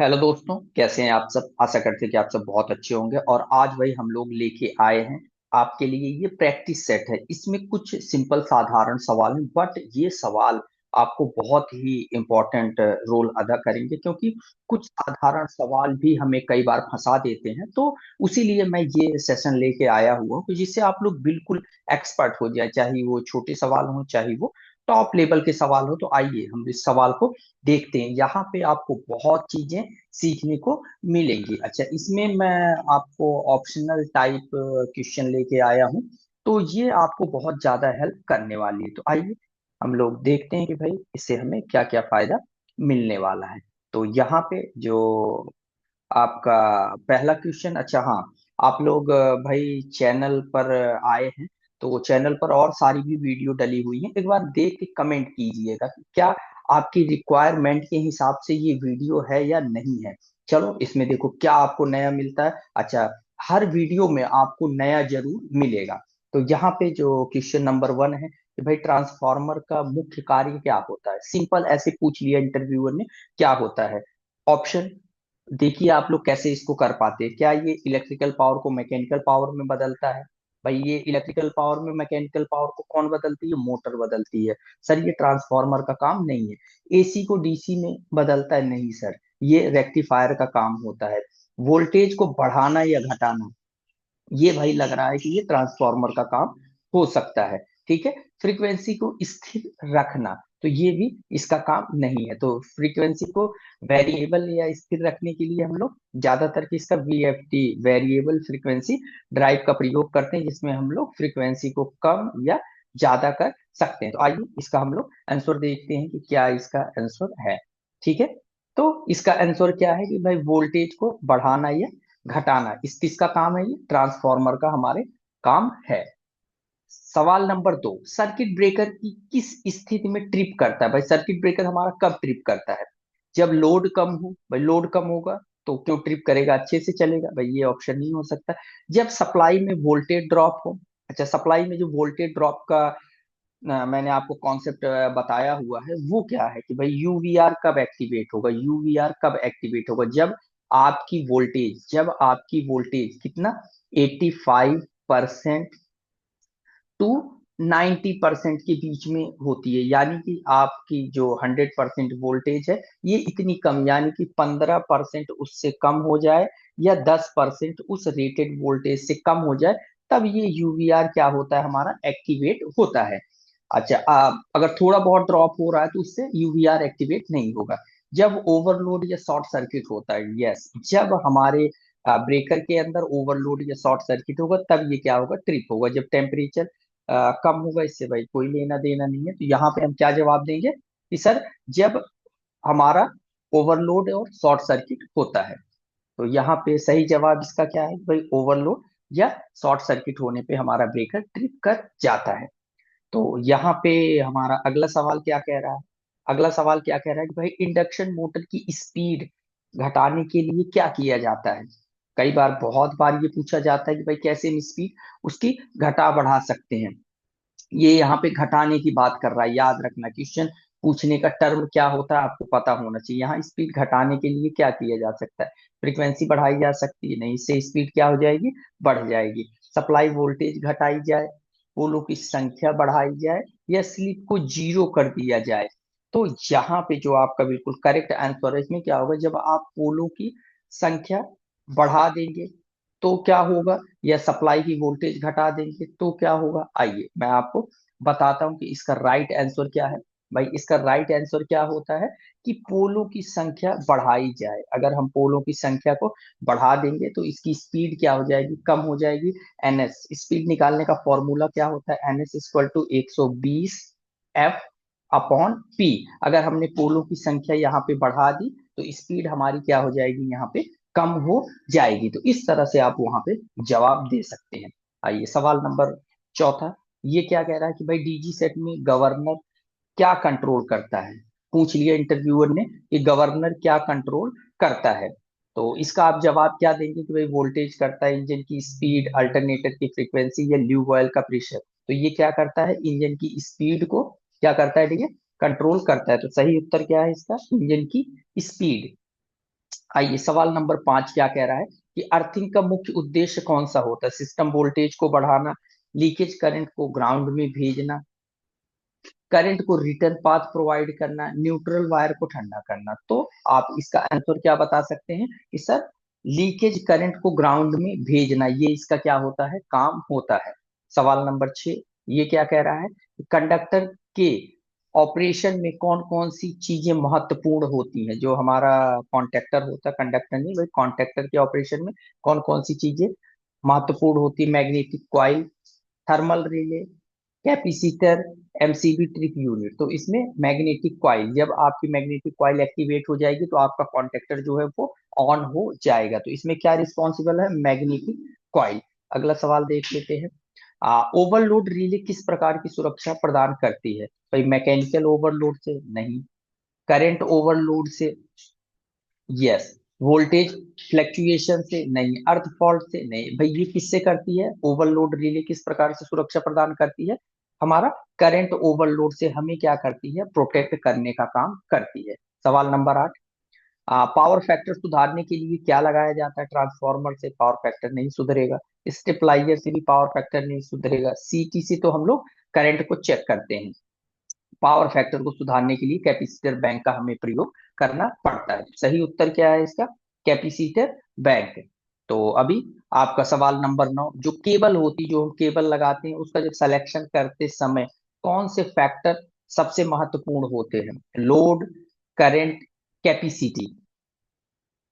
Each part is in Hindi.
हेलो दोस्तों, कैसे हैं आप सब। आशा करते हैं कि आप सब बहुत अच्छे होंगे। और आज भाई हम लोग लेके आए हैं आपके लिए ये प्रैक्टिस सेट है। इसमें कुछ सिंपल साधारण सवाल हैं, बट ये सवाल आपको बहुत ही इम्पोर्टेंट रोल अदा करेंगे, क्योंकि कुछ साधारण सवाल भी हमें कई बार फंसा देते हैं। तो उसीलिए मैं ये सेशन लेके आया हुआ हूँ कि जिससे आप लोग बिल्कुल एक्सपर्ट हो जाए, चाहे वो छोटे सवाल हो चाहे वो टॉप लेवल के सवाल हो। तो आइए हम इस सवाल को देखते हैं। यहाँ पे आपको बहुत चीजें सीखने को मिलेंगी। अच्छा, इसमें मैं आपको ऑप्शनल टाइप क्वेश्चन लेके आया हूँ, तो ये आपको बहुत ज्यादा हेल्प करने वाली है। तो आइए हम लोग देखते हैं कि भाई इससे हमें क्या क्या फायदा मिलने वाला है। तो यहाँ पे जो आपका पहला क्वेश्चन, अच्छा हाँ, आप लोग भाई चैनल पर आए हैं, तो चैनल पर और सारी भी वीडियो डली हुई है। एक बार देख के कमेंट कीजिएगा कि क्या आपकी रिक्वायरमेंट के हिसाब से ये वीडियो है या नहीं है। चलो इसमें देखो क्या आपको नया मिलता है। अच्छा, हर वीडियो में आपको नया जरूर मिलेगा। तो यहाँ पे जो क्वेश्चन नंबर 1 है कि भाई ट्रांसफार्मर का मुख्य कार्य क्या होता है। सिंपल ऐसे पूछ लिया इंटरव्यूअर ने, क्या होता है। ऑप्शन देखिए आप लोग कैसे इसको कर पाते हैं। क्या ये इलेक्ट्रिकल पावर को मैकेनिकल पावर में बदलता है। भाई ये इलेक्ट्रिकल पावर में मैकेनिकल पावर को कौन बदलती है, मोटर बदलती है। सर ये ट्रांसफार्मर का काम नहीं है। एसी को डीसी में बदलता है, नहीं सर, ये रेक्टिफायर का काम होता है। वोल्टेज को बढ़ाना या घटाना, ये भाई लग रहा है कि ये ट्रांसफार्मर का काम हो सकता है। ठीक है। फ्रीक्वेंसी को स्थिर रखना, तो ये भी इसका काम नहीं है। तो फ्रीक्वेंसी को वेरिएबल या स्थिर रखने के लिए हम लोग ज्यादातर इसका वीएफटी, वेरिएबल फ्रीक्वेंसी ड्राइव का प्रयोग करते हैं, जिसमें हम लोग फ्रीक्वेंसी को कम या ज्यादा कर सकते हैं। तो आइए इसका हम लोग आंसर देखते हैं कि क्या इसका आंसर है। ठीक है। तो इसका आंसर क्या है कि भाई वोल्टेज को बढ़ाना या घटाना, इस किसका काम है, ये ट्रांसफार्मर का हमारे काम है। सवाल नंबर 2, सर्किट ब्रेकर की किस स्थिति में ट्रिप करता है। भाई सर्किट ब्रेकर हमारा कब ट्रिप करता है, जब लोड कम हो। भाई लोड कम होगा तो क्यों ट्रिप करेगा, अच्छे से चलेगा। भाई ये ऑप्शन नहीं हो सकता। जब सप्लाई में वोल्टेज ड्रॉप हो। अच्छा, सप्लाई में जो वोल्टेज ड्रॉप का मैंने आपको कॉन्सेप्ट बताया हुआ है, वो क्या है कि भाई यूवीआर कब एक्टिवेट होगा। यूवीआर कब एक्टिवेट होगा, जब आपकी वोल्टेज कितना 85% टू 90% के बीच में होती है। यानी कि आपकी जो 100% वोल्टेज है, ये इतनी कम, यानी कि 15% उससे कम हो जाए या 10% उस रेटेड वोल्टेज से कम हो जाए, तब ये यूवीआर क्या होता है, हमारा एक्टिवेट होता है। अच्छा, अगर थोड़ा बहुत ड्रॉप हो रहा है तो उससे यूवीआर एक्टिवेट नहीं होगा। जब ओवरलोड या शॉर्ट सर्किट होता है, यस, जब हमारे ब्रेकर के अंदर ओवरलोड या शॉर्ट सर्किट होगा, तब ये क्या होगा, ट्रिप होगा। जब टेम्परेचर कम होगा, इससे भाई कोई लेना देना नहीं है। तो यहाँ पे हम क्या जवाब देंगे कि सर जब हमारा ओवरलोड और शॉर्ट सर्किट होता है। तो यहाँ पे सही जवाब इसका क्या है भाई, ओवरलोड या शॉर्ट सर्किट होने पे हमारा ब्रेकर ट्रिप कर जाता है। तो यहाँ पे हमारा अगला सवाल क्या कह रहा है। अगला सवाल क्या कह रहा है कि भाई इंडक्शन मोटर की स्पीड घटाने के लिए क्या किया जाता है। कई बार, बहुत बार ये पूछा जाता है कि भाई कैसे हम स्पीड उसकी घटा बढ़ा सकते हैं। ये यहाँ पे घटाने की बात कर रहा है, याद रखना क्वेश्चन पूछने का टर्म क्या होता है आपको पता होना चाहिए। यहाँ स्पीड घटाने के लिए क्या किया जा सकता है, फ्रीक्वेंसी बढ़ाई जा सकती है, नहीं, इससे स्पीड क्या हो जाएगी, बढ़ जाएगी। सप्लाई वोल्टेज घटाई जाए, पोलों की संख्या बढ़ाई जाए, या स्लिप को जीरो कर दिया जाए। तो यहाँ पे जो आपका बिल्कुल करेक्ट आंसर है, इसमें क्या होगा, जब आप पोलों की संख्या बढ़ा देंगे तो क्या होगा, या सप्लाई की वोल्टेज घटा देंगे तो क्या होगा। आइए मैं आपको बताता हूं कि इसका राइट आंसर क्या है। भाई इसका राइट आंसर क्या होता है कि पोलों की संख्या बढ़ाई जाए। अगर हम पोलों की संख्या को बढ़ा देंगे तो इसकी स्पीड क्या हो जाएगी, कम हो जाएगी। एनएस स्पीड निकालने का फॉर्मूला क्या होता है, NS equal to 120 f upon P. अगर हमने पोलों की संख्या यहाँ पे बढ़ा दी तो स्पीड हमारी क्या हो जाएगी, यहाँ पे कम हो जाएगी। तो इस तरह से आप वहां पे जवाब दे सकते हैं। आइए सवाल नंबर चौथा, ये क्या कह रहा है कि भाई डीजी सेट में गवर्नर क्या कंट्रोल करता है। पूछ लिया इंटरव्यूअर ने कि गवर्नर क्या कंट्रोल करता है। तो इसका आप जवाब क्या देंगे कि भाई वोल्टेज करता है, इंजन की स्पीड, अल्टरनेटर की फ्रीक्वेंसी, या ल्यूब ऑयल का प्रेशर। तो ये क्या करता है, इंजन की स्पीड को क्या करता है, ठीक है, कंट्रोल करता है। तो सही उत्तर क्या है इसका, इंजन की स्पीड। आइए सवाल नंबर 5 क्या कह रहा है कि अर्थिंग का मुख्य उद्देश्य कौन सा होता है? सिस्टम वोल्टेज को बढ़ाना, लीकेज करंट को ग्राउंड में भेजना, करंट को रिटर्न पाथ प्रोवाइड करना, न्यूट्रल वायर को ठंडा करना। तो आप इसका आंसर क्या बता सकते हैं कि सर लीकेज करंट को ग्राउंड में भेजना, ये इसका क्या होता है, काम होता है। सवाल नंबर 6 ये क्या कह रहा है, कंडक्टर के ऑपरेशन में कौन कौन सी चीजें महत्वपूर्ण होती हैं? जो हमारा कॉन्टेक्टर होता है, कंडक्टर नहीं भाई, कॉन्टेक्टर के ऑपरेशन में कौन कौन सी चीजें महत्वपूर्ण होती है? Magnetic coil, thermal relay, capacitor, MCB trip unit. तो इसमें मैग्नेटिक क्वाइल, जब आपकी मैग्नेटिक क्वाइल एक्टिवेट हो जाएगी तो आपका कॉन्टेक्टर जो है वो ऑन हो जाएगा। तो इसमें क्या रिस्पॉन्सिबल है? Magnetic coil. अगला सवाल देख लेते हैं। ओवरलोड रिले किस प्रकार की सुरक्षा प्रदान करती है? भाई मैकेनिकल ओवरलोड से नहीं, करंट ओवरलोड से, यस, वोल्टेज फ्लक्चुएशन से नहीं, अर्थ फॉल्ट से नहीं। भाई ये किससे करती है? ओवरलोड रिले किस प्रकार से सुरक्षा प्रदान करती है? हमारा करंट ओवरलोड से हमें क्या करती है? प्रोटेक्ट करने का काम करती है। सवाल नंबर 8, पावर फैक्टर सुधारने के लिए क्या लगाया जाता है? ट्रांसफार्मर से पावर फैक्टर नहीं सुधरेगा, स्टेबलाइजर से भी पावर फैक्टर नहीं सुधरेगा, सीटी से तो हम लोग करंट को चेक करते हैं। पावर फैक्टर को सुधारने के लिए कैपेसिटर बैंक का हमें प्रयोग करना पड़ता है। सही उत्तर क्या है इसका? Capacitor bank. तो अभी आपका सवाल नंबर 9, जो केबल होती, जो हम केबल लगाते हैं उसका जब सिलेक्शन करते समय कौन से फैक्टर सबसे महत्वपूर्ण होते हैं? Load, current, capacity.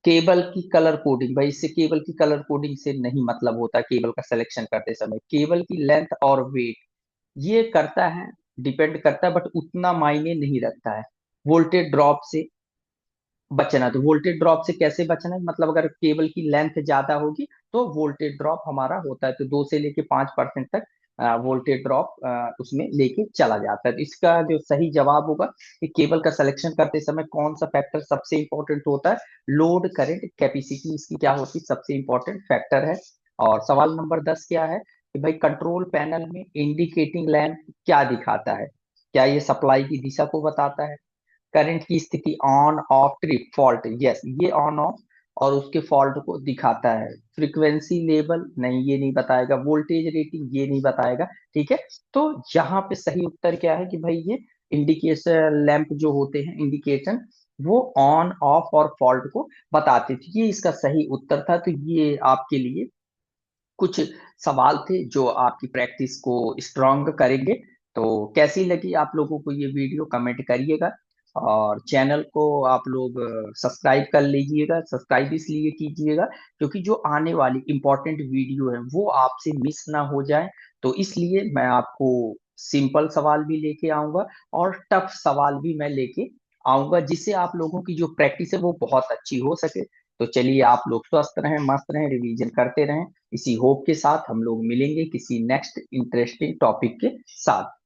केबल की कलर कोडिंग, भाई इससे केबल की कलर कोडिंग से नहीं मतलब होता केबल का सिलेक्शन करते समय। केबल की लेंथ और वेट ये करता है, डिपेंड करता है, बट उतना मायने नहीं रखता है। वोल्टेज ड्रॉप से बचना, तो वोल्टेज ड्रॉप से कैसे बचना है? मतलब अगर केबल की लेंथ ज्यादा होगी तो वोल्टेज ड्रॉप हमारा होता है, तो 2 से लेके 5% तक वोल्टेज ड्रॉप उसमें लेके चला जाता है। तो इसका जो सही जवाब होगा कि केबल का सिलेक्शन करते समय कौन सा फैक्टर सबसे इंपॉर्टेंट होता है? लोड, करंट, कैपेसिटी इसकी क्या होती है? सबसे इंपॉर्टेंट फैक्टर है। और सवाल नंबर 10 क्या है कि भाई कंट्रोल पैनल में इंडिकेटिंग लैंप क्या दिखाता है? क्या ये सप्लाई की दिशा को बताता है? करंट की स्थिति, on off, trip, fault, yes ये ऑन ऑफ और उसके फॉल्ट को दिखाता है। फ्रीक्वेंसी लेवल नहीं, ये नहीं बताएगा। वोल्टेज रेटिंग ये नहीं बताएगा। ठीक है, तो यहाँ पे सही उत्तर क्या है कि भाई ये इंडिकेशन लैंप जो होते हैं, इंडिकेशन, वो ऑन ऑफ और फॉल्ट को बताते थे। ये इसका सही उत्तर था। तो ये आपके लिए कुछ सवाल थे जो आपकी प्रैक्टिस को स्ट्रांग करेंगे। तो कैसी लगी आप लोगों को ये वीडियो, कमेंट करिएगा। और चैनल को आप लोग सब्सक्राइब कर लीजिएगा। सब्सक्राइब इसलिए कीजिएगा क्योंकि जो आने वाली इंपॉर्टेंट वीडियो है वो आपसे मिस ना हो जाए। तो इसलिए मैं आपको सिंपल सवाल भी लेके आऊंगा और टफ सवाल भी मैं लेके आऊंगा, जिससे आप लोगों की जो प्रैक्टिस है वो बहुत अच्छी हो सके। तो चलिए, आप लोग स्वस्थ रहें, मस्त रहें, रिवीजन करते रहें। इसी होप के साथ हम लोग मिलेंगे किसी नेक्स्ट इंटरेस्टिंग टॉपिक के साथ।